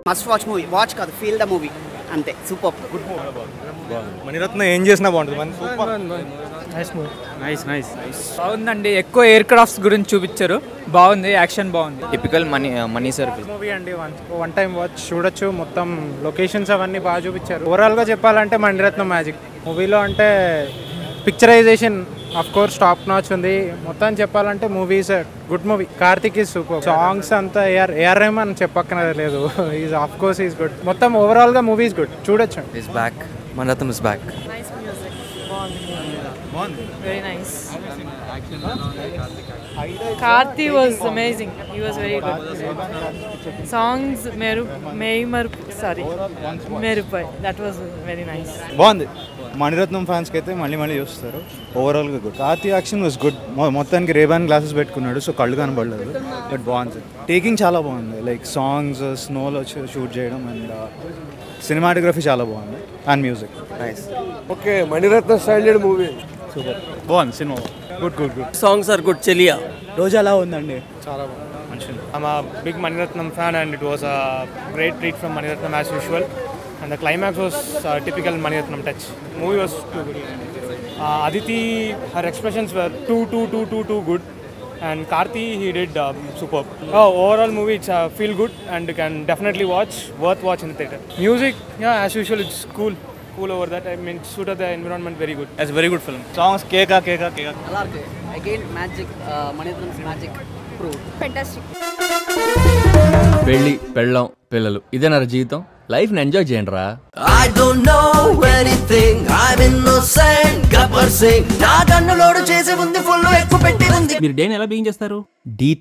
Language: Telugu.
మస్ట్ వాచ్ మూవీ, వాచ్ కాదు ఫీల్ ద మూవీ అంతే. సూపర్. Good movie. మణిరత్నం ఏం చేసినా బాగుంటుంది. బాగుందండి. ఎక్కువ ఎయిర్ క్రాఫ్ట్స్ గురించి చూపించారు, బాగుంది. యాక్షన్ బాగుంది. టిపికల్ మనీ సర్కిల్ మూవీ అండి. వన్ టైం వాచ్ చూడొచ్చు. మొత్తం లొకేషన్స్ అవన్నీ బాగా చూపించారు. ఓవరాల్గా చెప్పాలంటే మణిరత్నం మ్యాజిక్ మూవీలో అంటే picturisation of course top notch ఉంది. మొత్తం చెప్పాలంటే movies good movie. Karthik is super. Songs అంతా ఏఆర్ రెహమాన్ చెప్పక్కనది లేదు. Is of course is good. మొత్తం ఓవరాల్గా మూవీ ఈజ్ గుడ్, చూడొచ్చు. Is back. Mani Ratnam is back. Very nice. Karthi was amazing. He was very good. Songs Merupai. That was very nice. బాగుంది. మణిరత్నం ఫ్యాన్స్కి అయితే మళ్ళీ చూస్తారు. ఓవరాల్గా good. Karthi action was good. మొత్తానికి రేబాన్ గ్లాసెస్ పెట్టుకున్నాడు, సో కళ్ళు కనబడలేదు. బట్ బాగుంది. టేకింగ్ చాలా బాగుంది. లైక్ సాంగ్స్ స్నోలో షూట్ చేయడం అండ్ సినిమాటోగ్రఫీ చాలా బాగుంది. And music nice. Okay, Mani Ratnam styled movie. Super. బాగుంది సినిమా. Good. Songs are good. Cheliya రోజు అలా ఉందండి. చాలా బాగుంది. మంచిది. I'm a big Maniratnam fan and it was a great treat from Maniratnam as usual. And the climax was typical Maniratnam touch. Movie was too good. Aditi, her expressions were too good. And Karthi, he did superb. Overall movie, it's feel good and you can definitely watch. Worth watch in the theatre. Music, yeah, as usual, it's cool over that. I mean, suited the environment very good. It's a very good film. Songs, keka. Again, magic. Manitram's magic proved. Fantastic. పెళ్ళి, పెళ్ళం, పిల్లలు, ఇదేనా జీవితం? లైఫ్ ని ఎంజాయ్ చేయండి రా. I don't know anything. I'm innocent. Gabbar Singh. నా కన్నులోడు చేసి ఉంది ఫుల్ ఎక్కువ పెట్టి ఉంది. మీరు డేని ఎలా బిగిన్ చేస్తారు? డీతో.